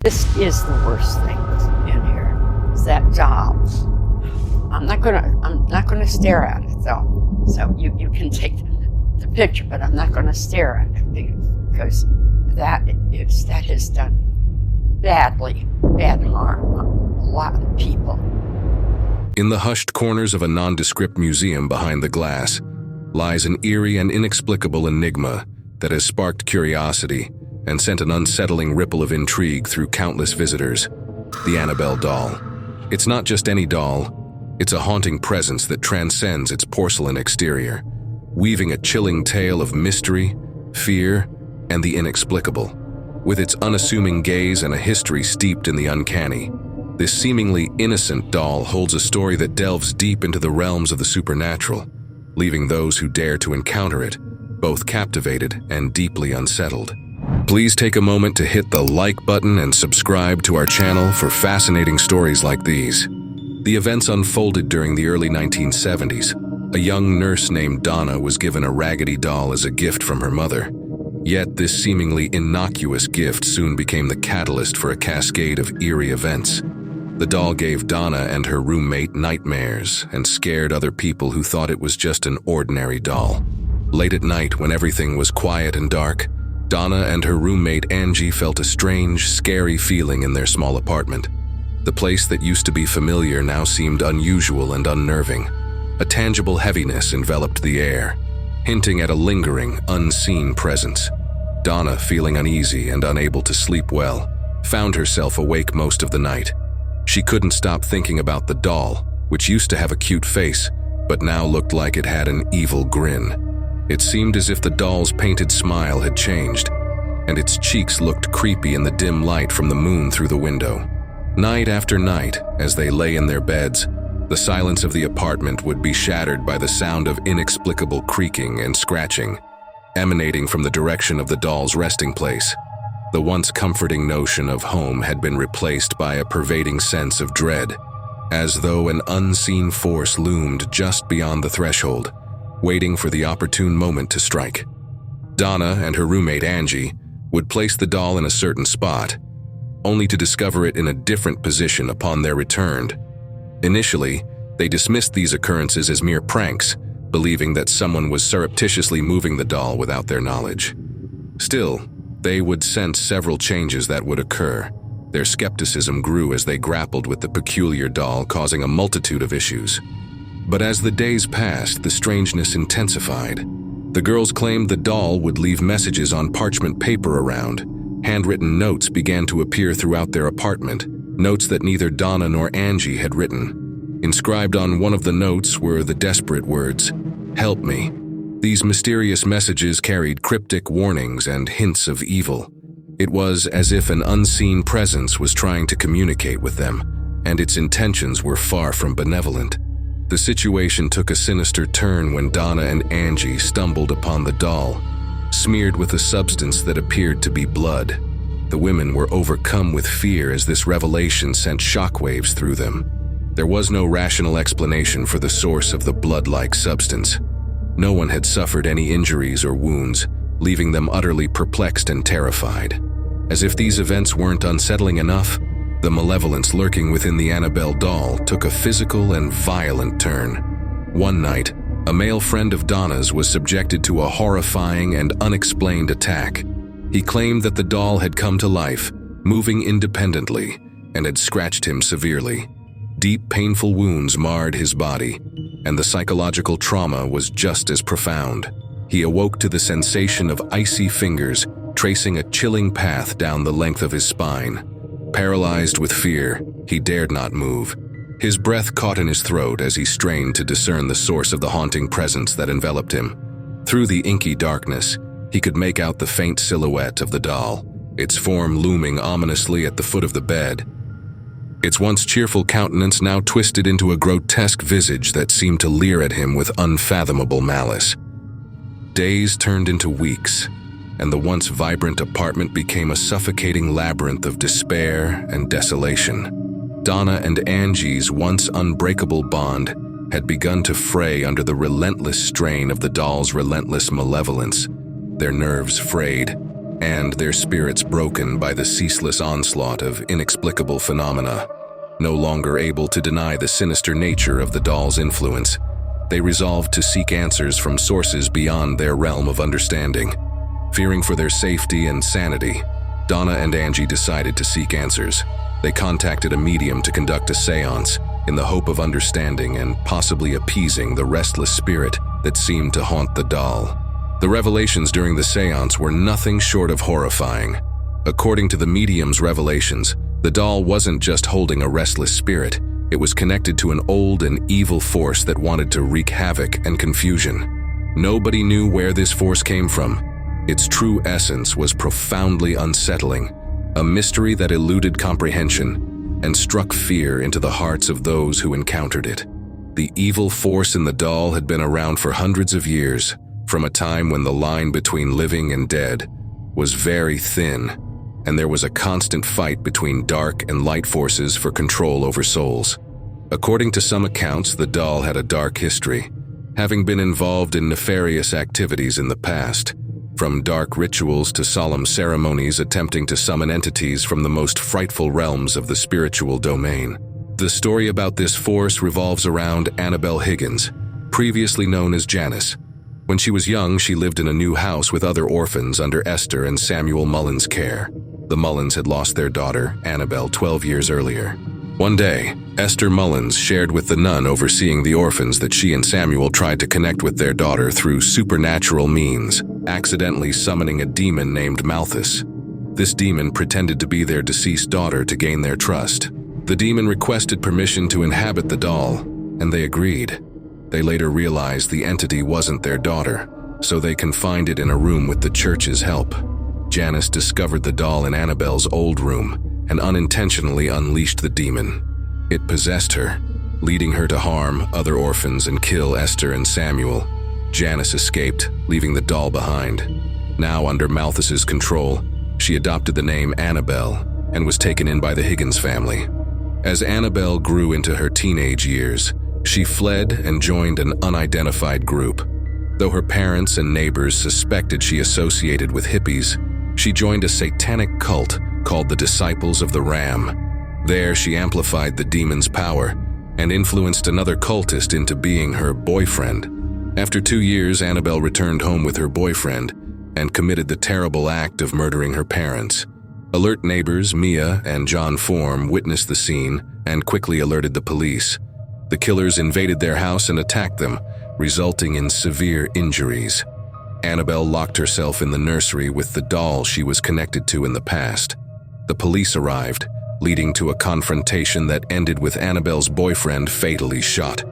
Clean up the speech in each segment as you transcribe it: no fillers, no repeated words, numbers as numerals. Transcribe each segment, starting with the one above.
This is the worst thing in here. Is that doll. I'm not gonna stare at it though. So you can take the picture, but I'm not gonna stare at it because that has done bad harm on a lot of people. In the hushed corners of a nondescript museum behind the glass lies an eerie and inexplicable enigma that has sparked curiosity and sent an unsettling ripple of intrigue through countless visitors. The Annabelle doll. It's not just any doll, it's a haunting presence that transcends its porcelain exterior, weaving a chilling tale of mystery, fear, and the inexplicable. With its unassuming gaze and a history steeped in the uncanny, this seemingly innocent doll holds a story that delves deep into the realms of the supernatural, leaving those who dare to encounter it both captivated and deeply unsettled. Please take a moment to hit the like button and subscribe to our channel for fascinating stories like these. The events unfolded during the early 1970s. A young nurse named Donna was given a raggedy doll as a gift from her mother. Yet this seemingly innocuous gift soon became the catalyst for a cascade of eerie events. The doll gave Donna and her roommate nightmares and scared other people who thought it was just an ordinary doll. Late at night, when everything was quiet and dark, Donna and her roommate Angie felt a strange, scary feeling in their small apartment. The place that used to be familiar now seemed unusual and unnerving. A tangible heaviness enveloped the air, hinting at a lingering, unseen presence. Donna, feeling uneasy and unable to sleep well, found herself awake most of the night. She couldn't stop thinking about the doll, which used to have a cute face, but now looked like it had an evil grin. It seemed as if the doll's painted smile had changed, and its cheeks looked creepy in the dim light from the moon through the window. Night after night, as they lay in their beds, the silence of the apartment would be shattered by the sound of inexplicable creaking and scratching, emanating from the direction of the doll's resting place. The once comforting notion of home had been replaced by a pervading sense of dread, as though an unseen force loomed just beyond the threshold, waiting for the opportune moment to strike. Donna and her roommate Angie would place the doll in a certain spot, only to discover it in a different position upon their return. Initially, they dismissed these occurrences as mere pranks, believing that someone was surreptitiously moving the doll without their knowledge. Still, they would sense several changes that would occur. Their skepticism grew as they grappled with the peculiar doll, causing a multitude of issues. But as the days passed, the strangeness intensified. The girls claimed the doll would leave messages on parchment paper around. Handwritten notes began to appear throughout their apartment, notes that neither Donna nor Angie had written. Inscribed on one of the notes were the desperate words, "Help me." These mysterious messages carried cryptic warnings and hints of evil. It was as if an unseen presence was trying to communicate with them, and its intentions were far from benevolent. The situation took a sinister turn when Donna and Angie stumbled upon the doll, smeared with a substance that appeared to be blood. The women were overcome with fear as this revelation sent shockwaves through them. There was no rational explanation for the source of the blood-like substance. No one had suffered any injuries or wounds, leaving them utterly perplexed and terrified. As if these events weren't unsettling enough, the malevolence lurking within the Annabelle doll took a physical and violent turn. One night, a male friend of Donna's was subjected to a horrifying and unexplained attack. He claimed that the doll had come to life, moving independently, and had scratched him severely. Deep, painful wounds marred his body, and the psychological trauma was just as profound. He awoke to the sensation of icy fingers tracing a chilling path down the length of his spine. Paralyzed with fear, he dared not move. His breath caught in his throat as he strained to discern the source of the haunting presence that enveloped him. Through the inky darkness, he could make out the faint silhouette of the doll, its form looming ominously at the foot of the bed. Its once cheerful countenance now twisted into a grotesque visage that seemed to leer at him with unfathomable malice. Days turned into weeks, and the once vibrant apartment became a suffocating labyrinth of despair and desolation. Donna and Angie's once unbreakable bond had begun to fray under the relentless strain of the doll's relentless malevolence. Their nerves frayed, and their spirits broken by the ceaseless onslaught of inexplicable phenomena. No longer able to deny the sinister nature of the doll's influence, they resolved to seek answers from sources beyond their realm of understanding. Fearing for their safety and sanity, Donna and Angie decided to seek answers. They contacted a medium to conduct a séance in the hope of understanding and possibly appeasing the restless spirit that seemed to haunt the doll. The revelations during the séance were nothing short of horrifying. According to the medium's revelations, the doll wasn't just holding a restless spirit, it was connected to an old and evil force that wanted to wreak havoc and confusion. Nobody knew where this force came from. Its true essence was profoundly unsettling, a mystery that eluded comprehension and struck fear into the hearts of those who encountered it. The evil force in the doll had been around for hundreds of years, from a time when the line between living and dead was very thin, and there was a constant fight between dark and light forces for control over souls. According to some accounts, the doll had a dark history, having been involved in nefarious activities in the past, from dark rituals to solemn ceremonies attempting to summon entities from the most frightful realms of the spiritual domain. The story about this force revolves around Annabelle Higgins, previously known as Janice. When she was young, she lived in a new house with other orphans under Esther and Samuel Mullins' care. The Mullins had lost their daughter, Annabelle, 12 years earlier. One day, Esther Mullins shared with the nun overseeing the orphans that she and Samuel tried to connect with their daughter through supernatural means, accidentally summoning a demon named Malthus. This demon pretended to be their deceased daughter to gain their trust. The demon requested permission to inhabit the doll, and they agreed. They later realized the entity wasn't their daughter, so they confined it in a room with the church's help. Janice discovered the doll in Annabelle's old room and unintentionally unleashed the demon. It possessed her, leading her to harm other orphans and kill Esther and Samuel. Janice escaped, leaving the doll behind. Now under Malthus's control, she adopted the name Annabelle and was taken in by the Higgins family. As Annabelle grew into her teenage years, she fled and joined an unidentified group. Though her parents and neighbors suspected she associated with hippies, she joined a satanic cult called the Disciples of the Ram. There, she amplified the demon's power and influenced another cultist into being her boyfriend. After 2 years, Annabelle returned home with her boyfriend and committed the terrible act of murdering her parents. Alert neighbors Mia and John Form witnessed the scene and quickly alerted the police. The killers invaded their house and attacked them, resulting in severe injuries. Annabelle locked herself in the nursery with the doll she was connected to in the past. The police arrived, leading to a confrontation that ended with Annabelle's boyfriend fatally shot.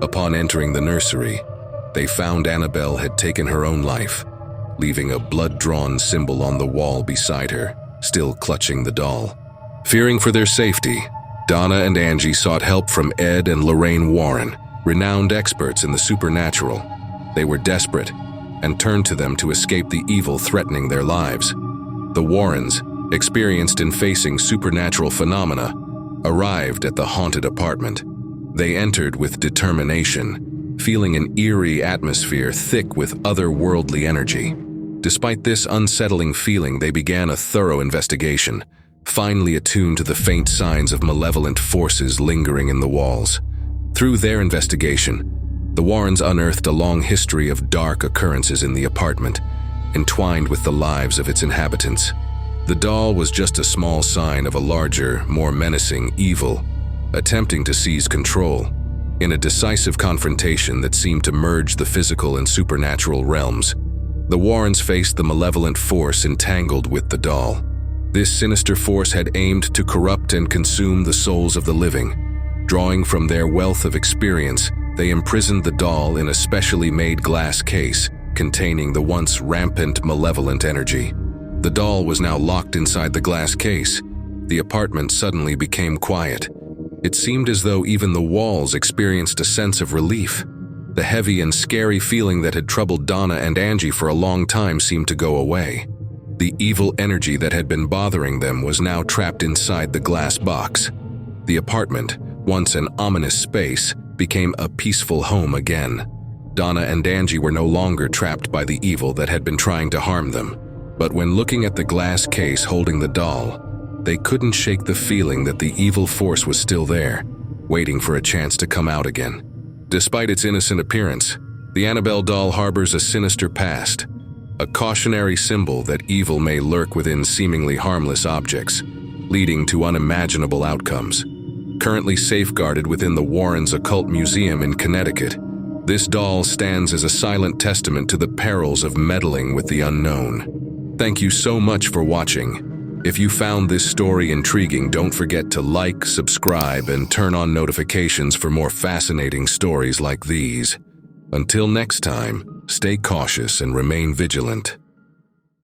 Upon entering the nursery, they found Annabelle had taken her own life, leaving a blood-drawn symbol on the wall beside her, still clutching the doll. Fearing for their safety, Donna and Angie sought help from Ed and Lorraine Warren, renowned experts in the supernatural. They were desperate and turned to them to escape the evil threatening their lives. The Warrens, experienced in facing supernatural phenomena, arrived at the haunted apartment. They entered with determination, feeling an eerie atmosphere thick with otherworldly energy. Despite this unsettling feeling, they began a thorough investigation, finely attuned to the faint signs of malevolent forces lingering in the walls. Through their investigation, the Warrens unearthed a long history of dark occurrences in the apartment, entwined with the lives of its inhabitants. The doll was just a small sign of a larger, more menacing evil, attempting to seize control. In a decisive confrontation that seemed to merge the physical and supernatural realms, the Warrens faced the malevolent force entangled with the doll. This sinister force had aimed to corrupt and consume the souls of the living. Drawing from their wealth of experience, they imprisoned the doll in a specially made glass case containing the once rampant malevolent energy. The doll was now locked inside the glass case. The apartment suddenly became quiet. It seemed as though even the walls experienced a sense of relief. The heavy and scary feeling that had troubled Donna and Angie for a long time seemed to go away. The evil energy that had been bothering them was now trapped inside the glass box. The apartment, once an ominous space, became a peaceful home again. Donna and Angie were no longer trapped by the evil that had been trying to harm them. But when looking at the glass case holding the doll, they couldn't shake the feeling that the evil force was still there, waiting for a chance to come out again. Despite its innocent appearance, the Annabelle doll harbors a sinister past, a cautionary symbol that evil may lurk within seemingly harmless objects, leading to unimaginable outcomes. Currently safeguarded within the Warrens' Occult Museum in Connecticut, this doll stands as a silent testament to the perils of meddling with the unknown. Thank you so much for watching. If you found this story intriguing, don't forget to like, subscribe, and turn on notifications for more fascinating stories like these. Until next time, stay cautious and remain vigilant.